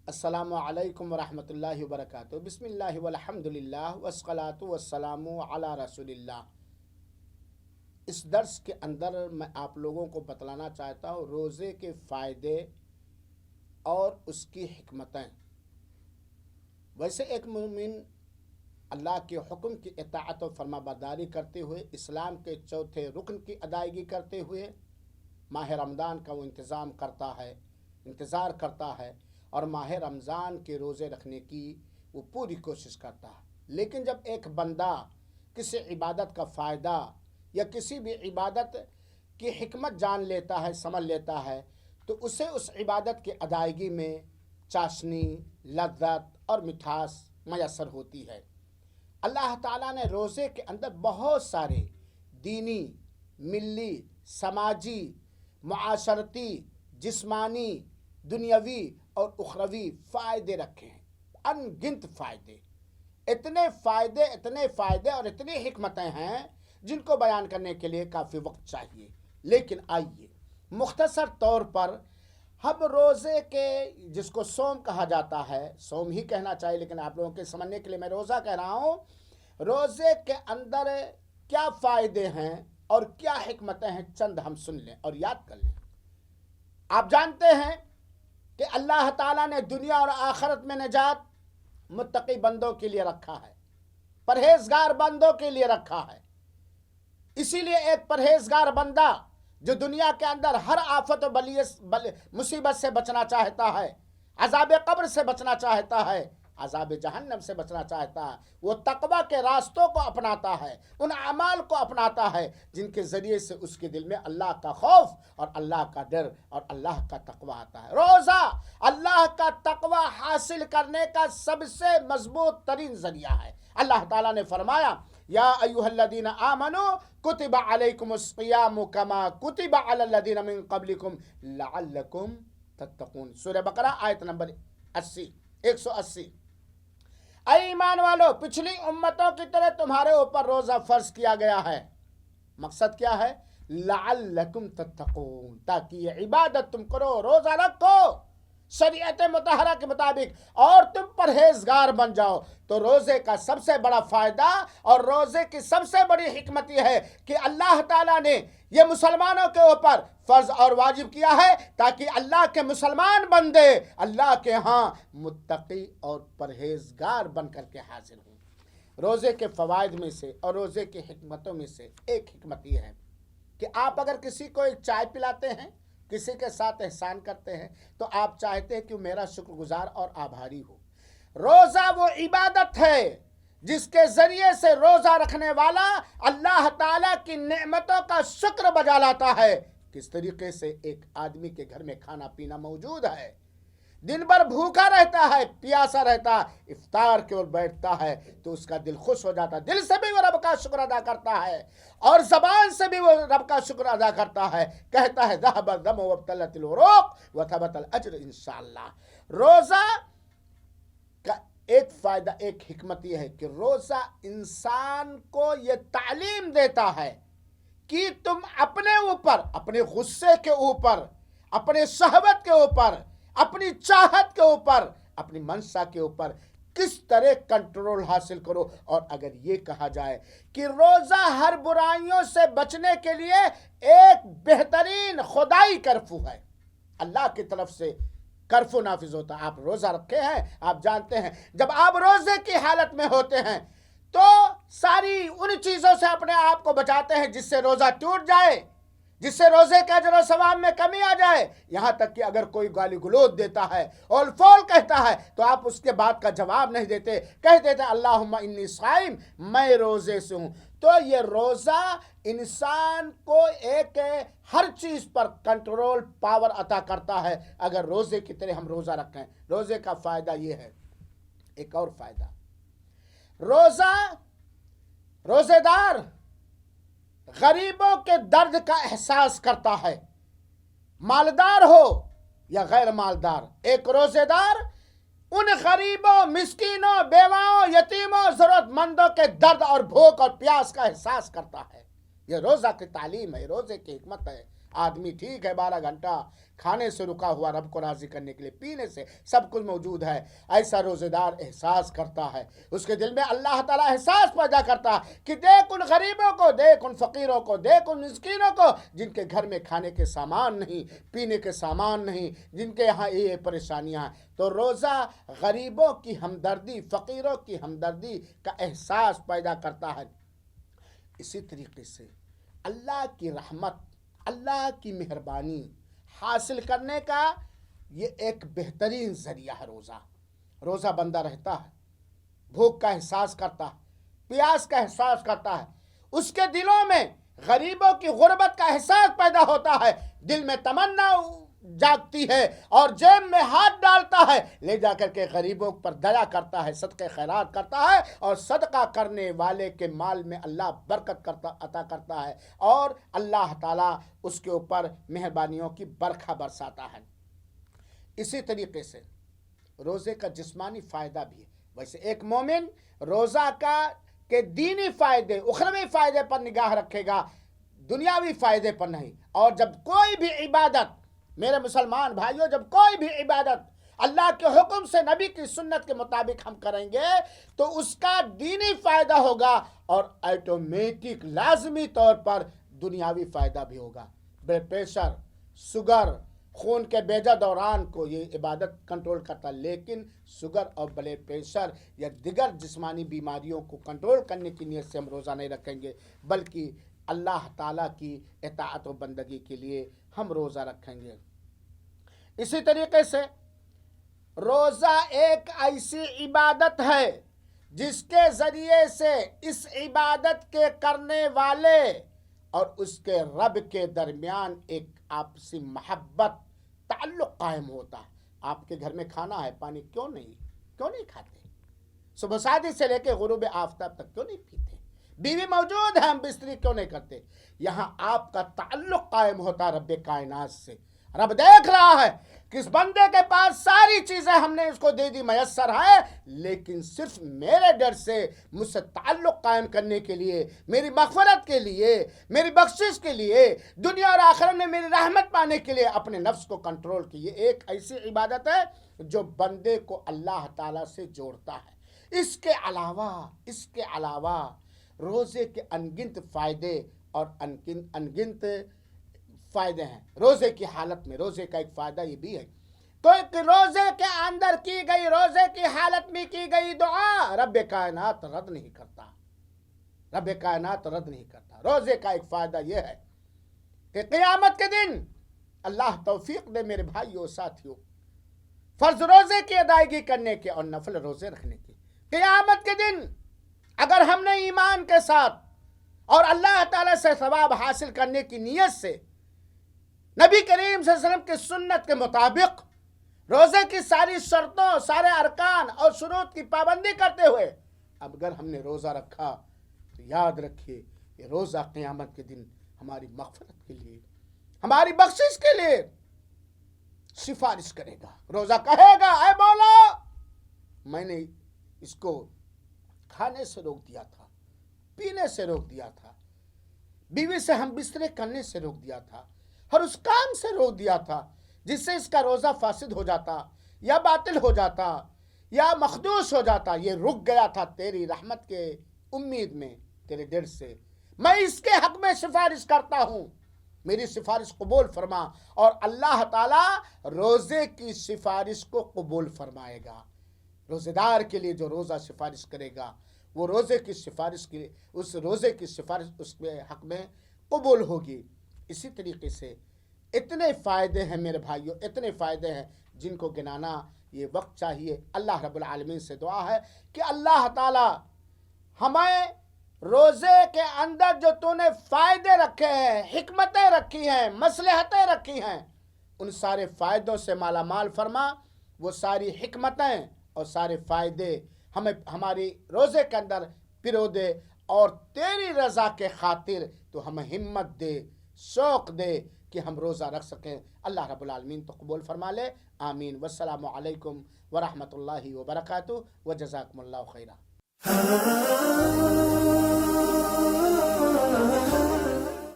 السلام علیکم ورحمۃ اللہ وبرکاتہ۔ بسم اللہ والحمدللہ والصلاۃ والسلام علی رسول اللہ۔ اس درس کے اندر میں آپ لوگوں کو بتلانا چاہتا ہوں روزے کے فائدے اور اس کی حکمتیں۔ ویسے ایک مومن اللہ کے حکم کی اطاعت و فرما برداری کرتے ہوئے، اسلام کے چوتھے رکن کی ادائیگی کرتے ہوئے ماہ رمضان کا وہ انتظار کرتا ہے اور ماہ رمضان کے روزے رکھنے کی وہ پوری کوشش کرتا ہے۔ لیکن جب ایک بندہ کسی عبادت کا فائدہ یا کسی بھی عبادت کی حکمت جان لیتا ہے، سمجھ لیتا ہے، تو اسے اس عبادت کی ادائیگی میں چاشنی، لذت اور مٹھاس میسر ہوتی ہے۔ اللہ تعالیٰ نے روزے کے اندر بہت سارے دینی، ملی، سماجی، معاشرتی، جسمانی، دنیاوی اور اخروی فائدے رکھے ہیں، ان گنت فائدے۔ اتنے فائدے اور اتنی حکمتیں ہیں جن کو بیان کرنے کے لیے کافی وقت چاہیے۔ لیکن آئیے مختصر طور پر ہم روزے کے، جس کو صوم کہا جاتا ہے، صوم ہی کہنا چاہیے لیکن آپ لوگوں کے سمجھنے کے لیے میں روزہ کہہ رہا ہوں، روزے کے اندر کیا فائدے ہیں اور کیا حکمتیں ہیں، چند ہم سن لیں اور یاد کر لیں۔ آپ جانتے ہیں کہ اللہ تعالیٰ نے دنیا اور آخرت میں نجات متقی بندوں کے لیے رکھا ہے، پرہیزگار بندوں کے لیے رکھا ہے۔ اسی لیے ایک پرہیزگار بندہ جو دنیا کے اندر ہر آفت و مصیبت سے بچنا چاہتا ہے، عذاب قبر سے بچنا چاہتا ہے، عذاب جہنم سے بچنا چاہتا ہے، وہ تقوی کے راستوں کو اپناتا ہے، ان اعمال کو اپناتا ہے جن کے ذریعے سے اس کے دل میں اللہ کا خوف اور اللہ کا ڈر اور اللہ کا تقوی آتا ہے۔ روزہ اللہ کا تقوی حاصل کرنے کا سب سے مضبوط ترین ذریعہ ہے۔ اللہ تعالیٰ نے فرمایا یا ایھا الذین آمنوا کتب علیکم الصیام کما کتب علی الذین من قبلکم لعلکم تتقون۔ سورہ بقرہ آیت نمبر 180۔ اے ایمان والو، پچھلی امتوں کی طرح تمہارے اوپر روزہ فرض کیا گیا ہے۔ مقصد کیا ہے؟ لعلکم تتقون، تاکہ یہ عبادت تم کرو، روزہ رکھو شریعت مطہرہ کے مطابق اور تم پرہیزگار بن جاؤ۔ تو روزے کا سب سے بڑا فائدہ اور روزے کی سب سے بڑی حکمت یہ ہے کہ اللہ تعالیٰ نے یہ مسلمانوں کے اوپر فرض اور واجب کیا ہے تاکہ اللہ کے مسلمان بندے اللہ کے ہاں متقی اور پرہیزگار بن کر کے حاضر ہوں۔ روزے کے فوائد میں سے اور روزے کی حکمتوں میں سے ایک حکمت یہ ہے کہ آپ اگر کسی کو ایک چائے پلاتے ہیں، کسی کے ساتھ احسان کرتے ہیں، تو آپ چاہتے ہیں کہ میرا شکر گزار اور آبھاری ہو۔ روزہ وہ عبادت ہے جس کے ذریعے سے روزہ رکھنے والا اللہ تعالیٰ کی نعمتوں کا شکر بجا لاتا ہے۔ کس طریقے سے ایک آدمی کے گھر میں کھانا پینا موجود ہے، دن بھر بھوکا رہتا ہے، پیاسا رہتا ہے، افطار کی اور بیٹھتا ہے تو اس کا دل خوش ہو جاتا ہے، دل سے بھی وہ رب کا شکر ادا کرتا ہے اور زبان سے بھی وہ رب کا شکر ادا کرتا ہے، کہتا ہے ذهب الدم وابتلت العروق وثبت الاجر انشاءاللہ۔ روزہ کا ایک فائدہ، ایک حکمت یہ ہے کہ روزہ انسان کو یہ تعلیم دیتا ہے کہ تم اپنے اوپر، اپنے غصے کے اوپر، اپنے شہوت کے اوپر، اپنی چاہت کے اوپر، اپنی منشا کے اوپر کس طرح کنٹرول حاصل کرو۔ اور اگر یہ کہا جائے کہ روزہ ہر برائیوں سے بچنے کے لیے ایک بہترین خدائی کرفو ہے، اللہ کی طرف سے کرفو نافذ ہوتا ہے۔ آپ روزہ رکھے ہیں، آپ جانتے ہیں جب آپ روزے کی حالت میں ہوتے ہیں تو ساری ان چیزوں سے اپنے آپ کو بچاتے ہیں جس سے روزہ ٹوٹ جائے، جس سے روزے کے اجر و ثواب میں کمی آ جائے۔ یہاں تک کہ اگر کوئی گالی گلوچ دیتا ہے اور فول کہتا ہے تو آپ اس کے بات کا جواب نہیں دیتے، کہہ دیتے اللہم انی صائم، میں روزے سے ہوں۔ تو یہ روزہ انسان کو ایک ہر چیز پر کنٹرول پاور عطا کرتا ہے اگر روزے کی طرح ہم روزہ رکھیں۔ روزے کا فائدہ یہ ہے، ایک اور فائدہ، روزے دار غریبوں کے درد کا احساس کرتا ہے، مالدار ہو یا غیر مالدار۔ ایک روزے دار ان غریبوں، مسکینوں، بیواؤں، یتیموں، ضرورت مندوں کے درد اور بھوک اور پیاس کا احساس کرتا ہے۔ یہ روزہ کی تعلیم ہے، روزے کی حکمت ہے۔ आदमी ठीक है 12 घंटा खाने से रुका हुआ रब को राजी करने के लिए, पीने से सब कुछ मौजूद है। ऐसा रोज़ेदार एहसास करता है, उसके दिल में अल्लाह ताला एहसास पैदा करता है कि देख उन गरीबों को, देख उन फ़कीरों को, देख उन मिस्कीनों को जिनके घर में खाने के सामान नहीं, पीने के सामान नहीं, जिनके यहाँ ये परेशानियाँ हैं। तो रोज़ा गरीबों की हमदर्दी, फ़कीरों की हमदर्दी का एहसास पैदा करता है। इसी तरीके से अल्लाह की रहमत, अल्लाह की मेहरबानी हासिल करने का ये एक बेहतरीन ज़रिया है रोज़ा। रोज़ा बंदा रहता है, भूख का एहसास करता है, प्यास का एहसास करता है, उसके दिलों में गरीबों की गुर्बत का एहसास पैदा होता है, दिल में तमन्ना जागती है और जेब में हाथ डालता है, ले जाकर के गरीबों पर दया करता है, सदक़े खैरात करता है और सदका करने वाले के माल में अल्लाह बरकत अता करता है और अल्लाह ताला उसके ऊपर मेहरबानियों की बरखा बरसाता है। इसी तरीके से रोज़े का जिस्मानी फ़ायदा भी है। वैसे एक मोमिन रोज़ा के दीनी फ़ायदे, उखरवी फ़ायदे पर निगाह रखेगा, दुनियावी फ़ायदे पर नहीं। और जब कोई भी इबादत, मेरे मुसलमान भाइयों, जब कोई भी इबादत अल्लाह के हुक्म से, नबी की सुन्नत के मुताबिक हम करेंगे तो उसका दीनी फ़ायदा होगा और ऑटोमेटिक लाजमी तौर पर दुनियावी फ़ायदा भी होगा। ब्लड प्रेशर, शुगर, खून के बेजा दौरान को ये इबादत कंट्रोल करता, लेकिन शुगर और ब्लड प्रेशर या दिगर जिस्मानी बीमारियों को कंट्रोल करने की नीयत से हम रोज़ा नहीं रखेंगे, बल्कि अल्लाह ताला की इताअत व बंदगी के लिए हम रोज़ा रखेंगे। इसी तरीके से रोज़ा एक ऐसी इबादत है जिसके ज़रिए से इस इबादत के करने वाले और उसके रब के दरमियान एक आपसी मोहब्बत, ताल्लुक़ कायम होता है। आपके घर में खाना है, पानी क्यों नहीं खाते? सुबह शादी से लेकर गुरूब आफ्ताब तक क्यों नहीं पीते? बीवी मौजूद है, हम बिस्तरी क्यों नहीं करते? यहाँ आपका ताल्लुक़ कायम होता रब कायनात से। रब देख रहा है कि इस बंदे के पास सारी चीज़ें हमने इसको दे दी, मयस्सर है, लेकिन सिर्फ मेरे डर से, मुझसे ताल्लुक़ कायम करने के लिए, मेरी मग़फ़िरत के लिए, मेरी बख्शिश के लिए, दुनिया और आखिरत में मेरी रहमत पाने के लिए अपने नफ्स को कंट्रोल की। ये एक ऐसी इबादत है जो बंदे को अल्लाह ताला से जोड़ता है। इसके अलावा रोज़े के अनगिनत फ़ायदे और अनगिनत फ़ायदे हैं। रोज़े की हालत में रोज़े का एक फ़ायदा ये भी है तो एक रोज़े के अंदर की गई, रोज़े की हालत में की गई दुआ रब कायनात रद्द नहीं करता, रब कायनात रद्द नहीं करता। रोज़े का एक फ़ायदा ये है कि क़यामत के दिन अल्लाह तौफीक दे मेरे भाइयों साथियों, फ़र्ज़ रोज़े की अदायगी करने के और नफल रोज़े रखने की। क़यामत के दिन अगर हमने ईमान के साथ और अल्लाह ताला से सवाब हासिल करने की नीयत से नबी करीम सल्लल्लाहु अलैहि वसल्लम की सुन्नत के मुताबिक रोज़े की सारी शर्तों, सारे अरकान और शुरूत की पाबंदी करते हुए अगर हमने रोज़ा रखा तो याद रखिए ये रोज़ा क़यामत के दिन हमारी मग़फ़िरत के लिए, हमारी बख्शिश के लिए सिफारिश करेगा। रोज़ा कहेगा, ऐ मौला, मैंने इसको खाने से रोक दिया था, पीने से रोक दिया था, बीवी से हम बिस्तरे करने से रोक दिया था और उस काम से रोक दिया था जिससे इसका रोज़ा फासिद हो जाता या बातिल हो जाता या मखदूश हो जाता। ये रुक गया था तेरी रहमत के उम्मीद में, तेरे डर से। मैं इसके हक़ में सिफारिश करता हूँ, मेरी सिफारिश कबूल फरमा। और अल्लाह ताला रोज़े की सिफारिश को कबूल फरमाएगा। रोज़ेदार के लिए जो रोज़ा सिफारिश करेगा वो रोज़े की सिफारिश के लिए, उस रोज़े की सिफारिश उसके हक़ में कबूल होगी। इसी तरीके से इतने फ़ायदे हैं मेरे भाइयों, इतने फ़ायदे हैं जिनको गिनाना ये वक्त चाहिए। अल्लाह रब्बुल आलमीन से दुआ है कि अल्लाह ताला हमें रोज़े के अंदर जो तूने फ़ायदे रखे हैं, हिकमतें रखी हैं, मसलहतें रखी हैं, उन सारे फ़ायदों से माला माल फरमा। वो सारी हिकमतें और सारे फ़ायदे हमें हमारी रोज़े के अंदर पिरो दे और तेरी रज़ा के खातिर तो हमें हिम्मत दे, शौक़ दे कि हम रोज़ा रख सकें। अल्लाह रब्बुल आलमीन तो कबूल फरमा ले। आमीन। वस्सलामु अलैकुम व रहमतुल्लाहि व बरकातुहू व जज़ाकुमुल्लाहु खैरा।